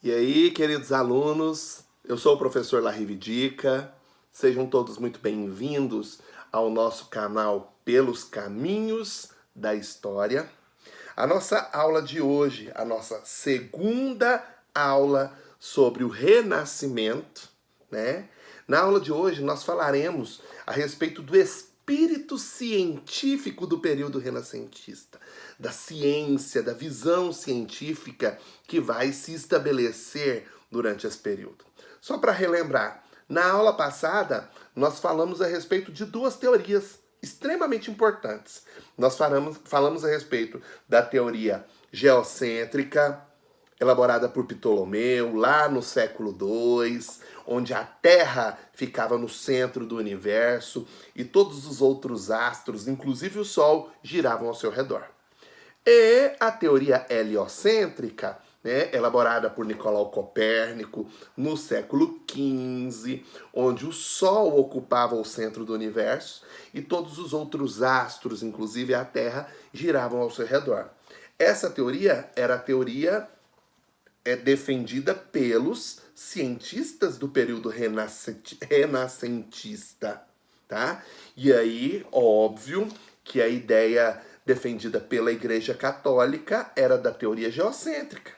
E aí, queridos alunos, eu sou o professor Larrive Dica. Sejam todos muito bem-vindos ao nosso canal Pelos Caminhos da História. A nossa aula de hoje, a nossa segunda aula sobre o Renascimento, né? Na aula de hoje nós falaremos a respeito do espírito científico do período renascentista, da ciência, da visão científica que vai se estabelecer durante esse período. Só para relembrar, na aula passada nós falamos a respeito de duas teorias extremamente importantes. Nós falamos a respeito da teoria geocêntrica, elaborada por Ptolomeu, lá no século II, onde a Terra ficava no centro do universo e todos os outros astros, inclusive o Sol, giravam ao seu redor. E a teoria heliocêntrica, né, elaborada por Nicolau Copérnico no século XV, onde o Sol ocupava o centro do universo e todos os outros astros, inclusive a Terra, giravam ao seu redor. Essa teoria era a teoria defendida pelos cientistas do período renascentista, tá? E aí, óbvio que a ideia defendida pela Igreja Católica era da teoria geocêntrica.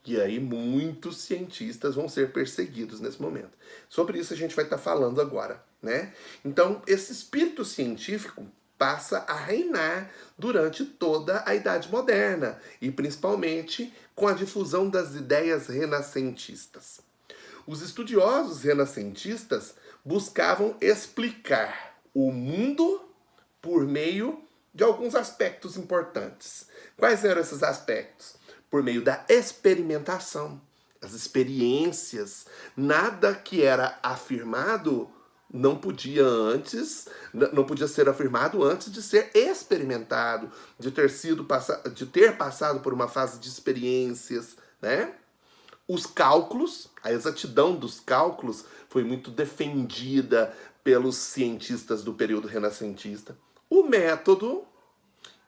E aí muitos cientistas vão ser perseguidos nesse momento. Sobre isso a gente vai estar falando agora, né? Então, esse espírito científico passa a reinar durante toda a Idade Moderna e principalmente com a difusão das ideias renascentistas. Os estudiosos renascentistas buscavam explicar o mundo por meio de alguns aspectos importantes. Quais eram esses aspectos? Por meio da experimentação, as experiências. Nada que era afirmado não podia ser afirmado antes de ser experimentado, de ter passado por uma fase de experiências, né? Os cálculos, a exatidão dos cálculos foi muito defendida pelos cientistas do período renascentista. O método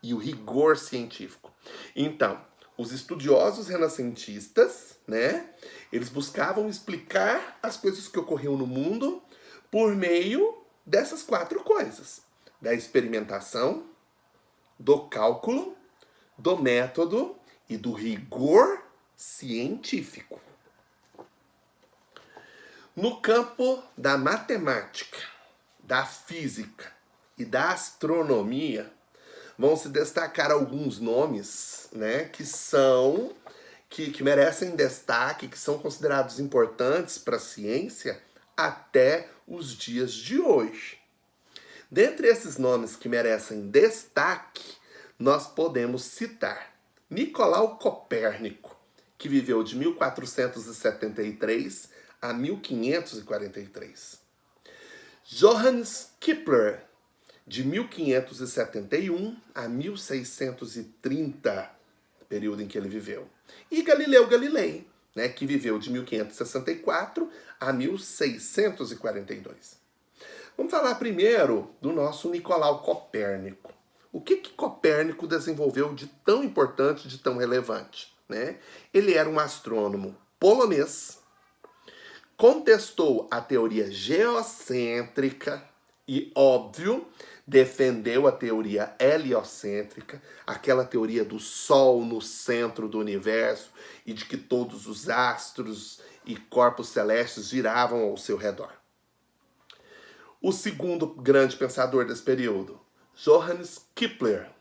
e o rigor científico. Então, os estudiosos renascentistas, né, eles buscavam explicar as coisas que ocorriam no mundo por meio dessas quatro coisas: da experimentação, do cálculo, do método e do rigor científico. No campo da matemática, da física e da astronomia, vão se destacar alguns nomes, né, que merecem destaque, que são considerados importantes para a ciência até os dias de hoje. Dentre esses nomes que merecem destaque, nós podemos citar Nicolau Copérnico, que viveu de 1473 a 1543. Johannes Kepler, de 1571 a 1630, período em que ele viveu. E Galileu Galilei, né, que viveu de 1564 a 1642. Vamos falar primeiro do nosso Nicolau Copérnico. O que Copérnico desenvolveu de tão importante, de tão relevante, né? Ele era um astrônomo polonês, contestou a teoria geocêntrica e, óbvio, defendeu a teoria heliocêntrica, aquela teoria do Sol no centro do universo e de que todos os astros e corpos celestes giravam ao seu redor. O segundo grande pensador desse período, Johannes Kepler,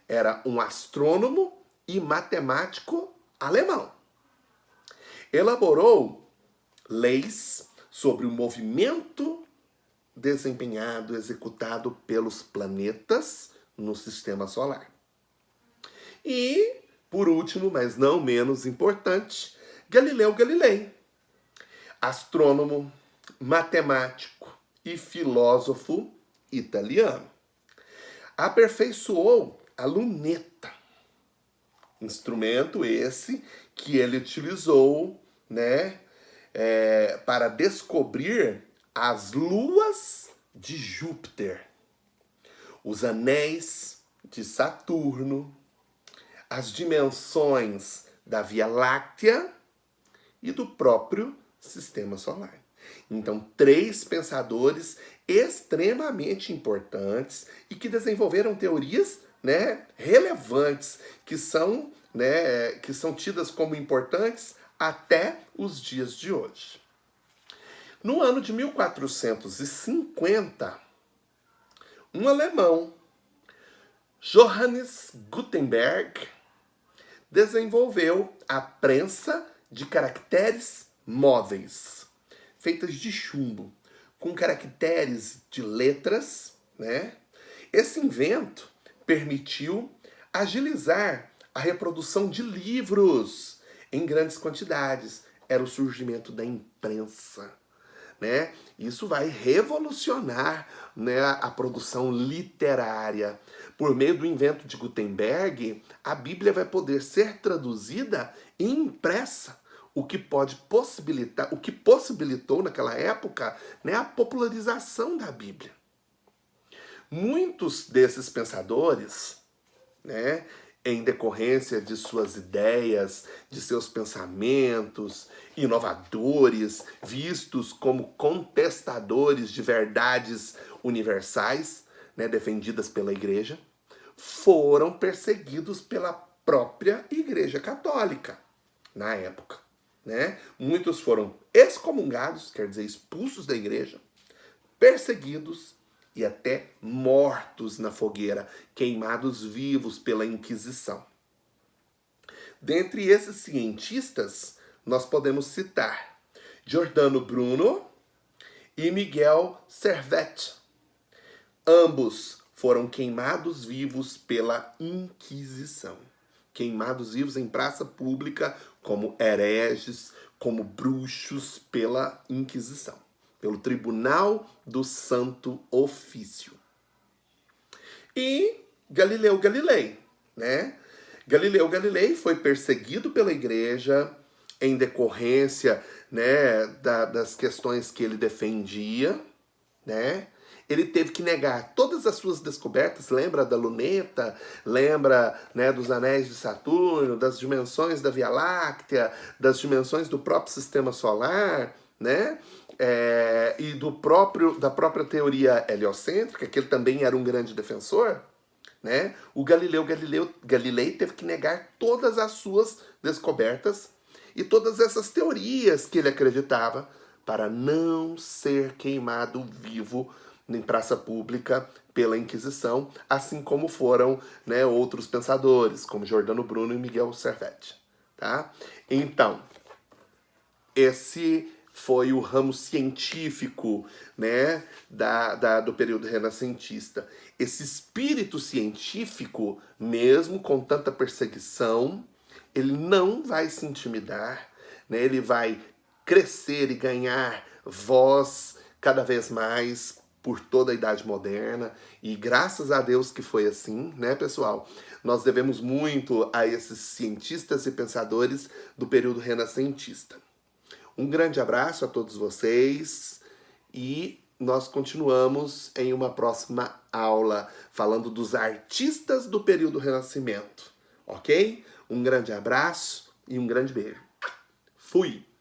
era um astrônomo e matemático alemão. Elaborou leis sobre o movimento executado pelos planetas no sistema solar. E, por último, mas não menos importante, Galileu Galilei, astrônomo, matemático e filósofo italiano. Aperfeiçoou a luneta, instrumento esse que ele utilizou, né, para descobrir as luas de Júpiter, os anéis de Saturno, as dimensões da Via Láctea e do próprio sistema solar. Então, três pensadores extremamente importantes e que desenvolveram teorias, né, relevantes, que são tidas como importantes até os dias de hoje. No ano de 1450, um alemão, Johannes Gutenberg, desenvolveu a prensa de caracteres móveis, feitas de chumbo, com caracteres de letras, né? Esse invento permitiu agilizar a reprodução de livros em grandes quantidades. Era o surgimento da imprensa, né? Isso vai revolucionar, né, a produção literária. Por meio do invento de Gutenberg, a Bíblia vai poder ser traduzida e impressa, o que possibilitou naquela época, né, a popularização da Bíblia. Muitos desses pensadores, né, em decorrência de suas ideias, de seus pensamentos inovadores, vistos como contestadores de verdades universais, né, defendidas pela Igreja, foram perseguidos pela própria Igreja Católica na época, né? Muitos foram excomungados, quer dizer, expulsos da igreja, perseguidos e até mortos na fogueira, queimados vivos pela Inquisição. Dentre esses cientistas, nós podemos citar Giordano Bruno e Miguel Servet. Ambos foram queimados vivos pela Inquisição. Queimados vivos em praça pública como hereges, como bruxos pela Inquisição, pelo Tribunal do Santo Ofício. E Galileu Galilei, né? Galileu Galilei foi perseguido pela igreja em decorrência, né, das questões que ele defendia, né? Ele teve que negar todas as suas descobertas, lembra da luneta, lembra, né, dos anéis de Saturno, das dimensões da Via Láctea, das dimensões do próprio sistema solar, né? E da própria teoria heliocêntrica, que ele também era um grande defensor, né? O Galilei teve que negar todas as suas descobertas e todas essas teorias que ele acreditava para não ser queimado vivo em praça pública pela Inquisição, assim como foram, né, outros pensadores, como Giordano Bruno e Miguel Servet. Tá? Então, esse foi o ramo científico, né, do período renascentista. Esse espírito científico, mesmo com tanta perseguição, ele não vai se intimidar, né, ele vai crescer e ganhar voz cada vez mais por toda a Idade Moderna, e graças a Deus que foi assim, né, pessoal? Nós devemos muito a esses cientistas e pensadores do período renascentista. Um grande abraço a todos vocês e nós continuamos em uma próxima aula falando dos artistas do período Renascimento, ok? Um grande abraço e um grande beijo. Fui!